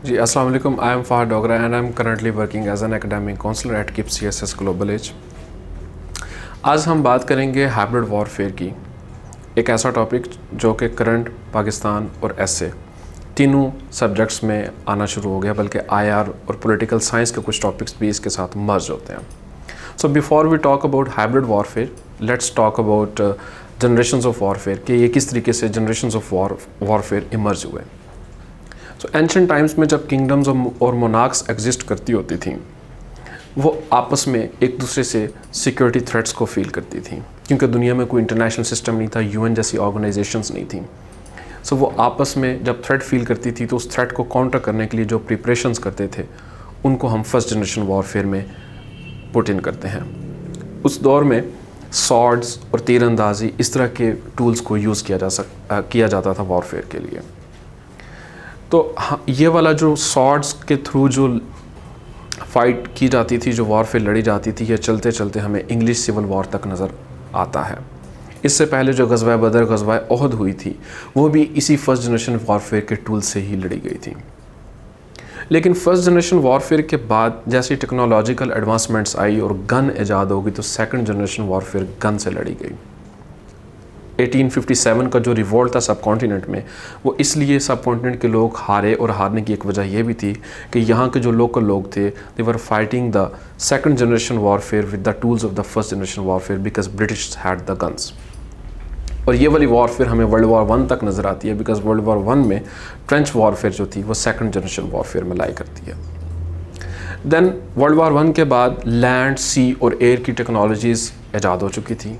जी अस्सलाम वालेकुम। I am Fahad Dogra and I am currently working as an academic counsellor at KIPS CSS global age. आज हम बात करेंगे हाइब्रिड वॉरफेयर की, एक ऐसा टॉपिक जो कि करंट, पाकिस्तान और ऐसे तीनों सब्जेक्ट्स में आना शुरू हो गया, बल्कि IR और पॉलिटिकल साइंस के कुछ टॉपिक्स भी इसके साथ मर्ज होते हैं। So before we talk about hybrid warfare, let's talk about generations of warfare कि ये किस तरीके से जनरेशंस ऑफ वॉरफेयर इमर्ज हुए। सो एंशिएंट टाइम्स में जब किंगडम्स और मोनार्क्स एग्जिस्ट करती होती थी, वो आपस में एक दूसरे से सिक्योरिटी थ्रेट्स को फील करती थी, क्योंकि दुनिया में कोई इंटरनेशनल सिस्टम नहीं था, UN जैसी ऑर्गेनाइजेशंस नहीं थी। सो वो आपस में जब थ्रेट फील करती थी तो उस थ्रेट को काउंटर करने के लिए जो प्रिपरेशंस करते थे उनको हम फर्स्ट जनरेशन वॉरफेयर में पुट इन करते हैं। उस दौर में सॉर्ड्स और तीरंदाजी इस तरह के टूल्स को यूज़ किया जाता था वॉरफेयर के लिए। तो ये वाला जो सॉर्ड्स के थ्रू जो फाइट की जाती थी, जो वॉरफेयर लड़ी जाती थी, ये चलते चलते हमें इंग्लिश सिविल वॉर तक नज़र आता है। इससे पहले जो ग़ज़वा बदर, ग़ज़वा ओहद हुई थी, वो भी इसी फर्स्ट जनरेशन वॉरफेयर के टूल से ही लड़ी गई थी। लेकिन फर्स्ट जनरेशन वॉरफेयर के बाद जैसी टेक्नोलॉजिकल एडवांसमेंट्स आई और गन ईजाद होगी, तो सेकंड जनरेशन वॉरफेयर गन से लड़ी गई। 1857 का जो रिवोल्ट था सब कॉन्टिनेंट में, वो इसलिए सब कॉन्टिनेंट के लोग हारे, और हारने की एक वजह यह भी थी कि यहाँ के जो लोकल लोग थे, they were fighting the second generation warfare with the tools of the first generation warfare because British had the guns. और ये वाली वॉरफेयर हमें वर्ल्ड वॉर 1 तक नज़र आती है, बिकॉज वर्ल्ड वॉर 1 में ट्रेंच वॉरफेयर जो थी वो सेकंड जनरेशन वॉरफेयर में लाई करती है। देन वर्ल्ड वॉर 1 के बाद लैंड, सी और एयर की टेक्नोलॉजीज़ ईजाद हो चुकी थी,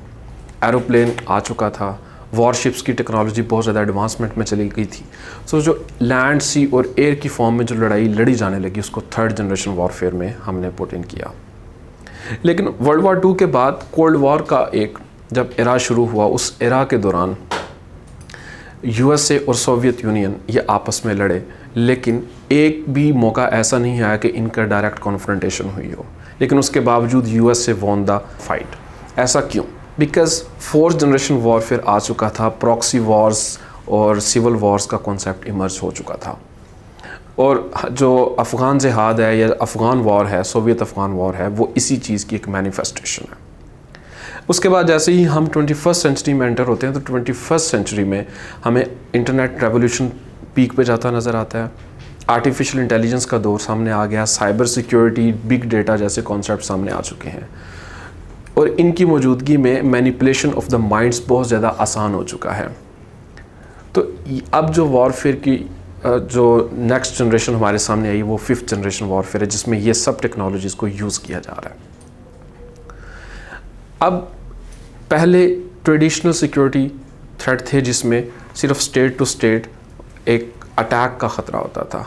एरोप्लेन आ चुका था, वॉरशिप्स की टेक्नोलॉजी बहुत ज़्यादा एडवांसमेंट में चली गई थी। सो जो लैंड, सी और एयर की फॉर्म में जो लड़ाई लड़ी जाने लगी, उसको थर्ड जनरेशन वॉरफेयर में हमने पुट इन किया। लेकिन वर्ल्ड वॉर 2 के बाद कोल्ड वॉर का एक जब एरा शुरू हुआ, उस एरा के दौरान USA और सोवियत यूनियन ये आपस में लड़े, लेकिन एक भी मौका ऐसा नहीं आया कि इनका डायरेक्ट कॉन्फ्रंटेशन हुई हो। लेकिन उसके बावजूद USA वॉन द फाइट। ऐसा क्यों? बिकॉज फोर्थ जनरेशन वॉरफेयर आ चुका था, प्रॉक्सी वॉर्स और सिविल वॉर्स का कॉन्सेप्ट इमर्ज हो चुका था। और जो अफ़गान जिहाद है या अफ़गान वॉर है, सोवियत अफ़गान वॉर है, वो इसी चीज़ की एक मैनिफेस्टेशन है। उसके बाद जैसे ही हम 21st सेंचुरी में एंटर होते हैं, तो 21st सेंचुरी में हमें इंटरनेट रेवोल्यूशन पीक पे जाता नज़र आता है, आर्टिफिशियल इंटेलिजेंस का दौर सामने आ गया, साइबर सिक्योरिटी, बिग डेटा जैसे कॉन्सेप्ट सामने आ चुके हैं, और इनकी मौजूदगी में मैनिपुलेशन ऑफ द माइंड्स बहुत ज़्यादा आसान हो चुका है। तो अब जो वॉरफेयर की जो नेक्स्ट जनरेशन हमारे सामने आई, वो फिफ्थ जनरेशन वॉरफेयर है, जिसमें ये सब टेक्नोलॉजीज़ को यूज़ किया जा रहा है। अब पहले ट्रेडिशनल सिक्योरिटी थ्रेट थे, जिसमें सिर्फ स्टेट टू स्टेट एक अटैक का ख़तरा होता था।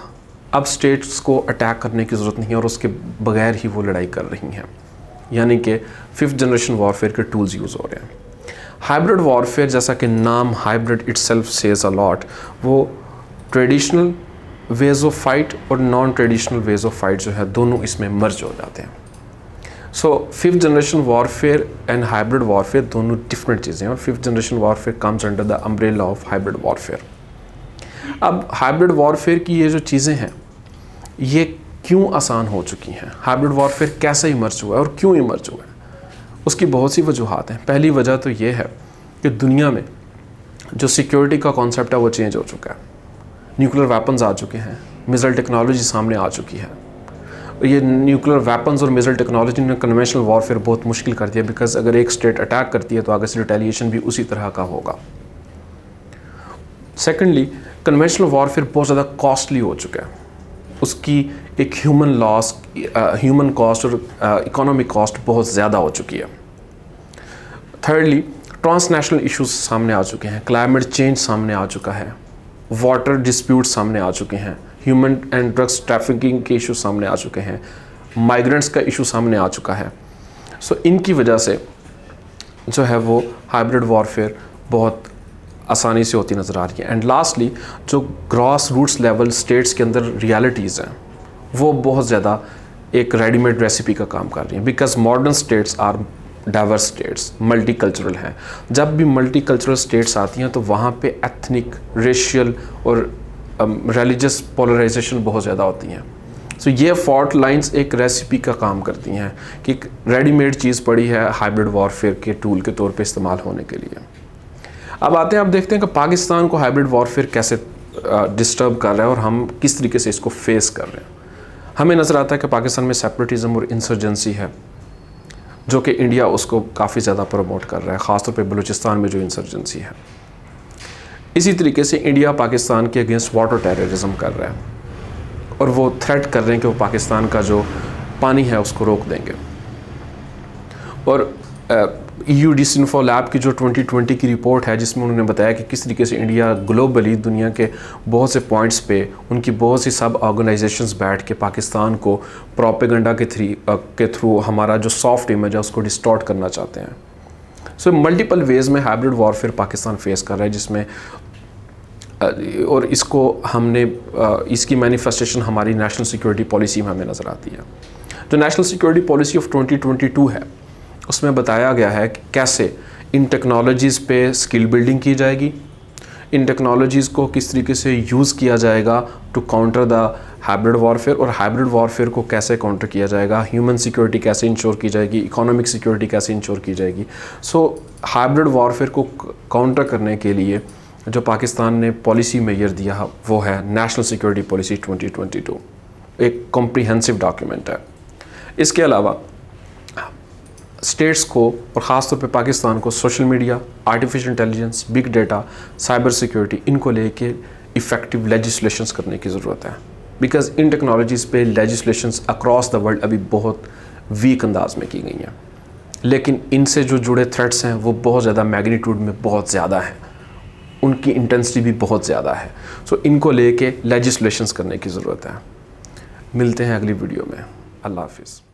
अब स्टेट्स को अटैक करने की ज़रूरत नहीं है और उसके बगैर ही वो लड़ाई कर रही हैं, यानी कि फिफ्थ जनरेशन वॉरफेयर के टूल्स यूज़ हो रहे हैं। हाइब्रिड वॉरफेयर, जैसा कि नाम hybrid itself says a lot, वो ट्रेडिशनल वेज ऑफ फाइट और non traditional ways of fight जो है, दोनों इसमें मर्ज हो जाते हैं। So fifth generation warfare and hybrid warfare दोनों डिफरेंट चीज़ें हैं, और fifth generation warfare comes under the umbrella of hybrid warfare. अब हाइब्रिड वॉरफेयर की ये जो चीज़ें हैं, ये क्यों आसान हो चुकी हैं? हाइब्रिड वॉरफेयर कैसे इमर्ज हुआ है और क्यों इमर्ज हुआ है? उसकी बहुत सी वजूहात हैं। पहली वजह तो ये है कि दुनिया में जो सिक्योरिटी का कॉन्सेप्ट है वो चेंज हो चुका है। न्यूक्लियर वेपन्स आ चुके हैं, मिसाइल टेक्नोलॉजी सामने आ चुकी है। ये न्यूक्लियर वेपन्स और मिसाइल टेक्नोलॉजी ने कन्वेंशनल वॉरफेयर बहुत मुश्किल कर दिया, बिकॉज अगर एक स्टेट अटैक करती है तो आगे से रिटेलिएशन भी उसी तरह का होगा। सेकेंडली, कन्वेंशनल वॉरफेयर बहुत ज़्यादा कॉस्टली हो चुका है, उसकी एक ह्यूमन लॉस, ह्यूमन कॉस्ट और इकोनॉमिक कॉस्ट बहुत ज़्यादा हो चुकी है। थर्डली, ट्रांसनेशनल इश्यूज सामने आ चुके हैं, क्लाइमेट चेंज सामने आ चुका है, वाटर डिस्प्यूट सामने आ चुके हैं, ह्यूमन एंड ड्रग्स ट्रैफिकिंग के इशू सामने आ चुके हैं, माइग्रेंट्स का इशू सामने आ चुका है। सो इनकी वजह से जो है वो हाइब्रिड वॉरफेयर बहुत आसानी से होती नज़र आ रही है। एंड लास्टली, जो ग्रॉस रूट्स लेवल स्टेट्स के अंदर रियलिटीज़ हैं, वो बहुत ज़्यादा एक रेडीमेड रेसिपी का काम कर रही हैं, because modern states are diverse states, multicultural हैं। जब भी मल्टी कल्चरल स्टेट्स आती हैं तो वहाँ पे एथनिक, रेशियल और रिलीजियस पोलराइजेशन बहुत ज़्यादा होती हैं। सो ये फॉल्ट लाइंस एक रेसिपी का काम करती हैं कि एक रेडीमेड चीज़ पड़ी है हाइब्रिड वॉरफेयर के टूल के तौर पे इस्तेमाल होने के लिए। अब आते हैं, आप देखते हैं कि पाकिस्तान को हाइब्रिड वॉरफेयर कैसे डिस्टर्ब कर रहा है और हम किस तरीके से इसको फेस कर रहे हैं। हमें नज़र आता है कि पाकिस्तान में सेपरेटिज़म और इंसर्जेंसी है, जो कि इंडिया उसको काफ़ी ज़्यादा प्रमोट कर रहा है, ख़ासतौर पे बलूचिस्तान में जो इंसर्जेंसी है। इसी तरीके से इंडिया पाकिस्तान के अगेंस्ट वाटर टेररिज्म कर रहा है और वो थ्रेट कर रहे हैं कि वो पाकिस्तान का जो पानी है उसको रोक देंगे। और EU डिसइंफो लैब की जो 2020 की रिपोर्ट है, जिसमें उन्होंने बताया कि किस तरीके से इंडिया ग्लोबली दुनिया के बहुत से पॉइंट्स पे उनकी बहुत सी सब ऑर्गेनाइजेशंस बैठ के पाकिस्तान को प्रोपेगेंडा के थ्रू हमारा जो सॉफ्ट इमेज है उसको डिस्टॉर्ट करना चाहते हैं। सो मल्टीपल वेज़ में हाइब्रिड वॉरफेयर पाकिस्तान फेस कर रहा है, जिसमें और इसको हमने इसकी मैनिफेस्टेशन हमारी नेशनल सिक्योरिटी पॉलिसी में हमें नज़र आती है। जो नेशनल सिक्योरिटी पॉलिसी ऑफ 2022 है, उसमें बताया गया है कि कैसे इन टेक्नोलॉजीज़ पे स्किल बिल्डिंग की जाएगी, इन टेक्नोलॉजीज़ को किस तरीके से यूज़ किया जाएगा to counter the hybrid warfare, और हाइब्रिड वॉरफेयर को कैसे काउंटर किया जाएगा, ह्यूमन सिक्योरिटी कैसे इंश्योर की जाएगी, इकोनॉमिक सिक्योरिटी कैसे इंश्योर की जाएगी। सो हाइब्रिड वॉरफेयर को काउंटर करने के लिए जो पाकिस्तान ने पॉलिसी मेजर दिया वो है नेशनल सिक्योरिटी पॉलिसी 2022, एक कॉम्प्रिहेंसिव डॉक्यूमेंट है। इसके अलावा स्टेट्स को और ख़ास तौर पे पाकिस्तान को social media, artificial intelligence, big data, cyber security, इनको लेके इफ़ेक्टिव लेजिस्लेशंस करने की ज़रूरत है, बिकॉज इन टेक्नोलॉजीज़ पे लेजिस्लेशंस अक्रॉस द वर्ल्ड अभी बहुत वीक अंदाज में की गई हैं, लेकिन इनसे जो जुड़े थ्रेट्स हैं वो बहुत ज़्यादा मैग्नीट्यूड में बहुत ज़्यादा हैं, उनकी इंटेंसिटी भी बहुत ज़्यादा है। सो इनको लेके लेजिस्लेशंस करने की ज़रूरत है। मिलते हैं अगली वीडियो में। अल्लाह हाफिज़।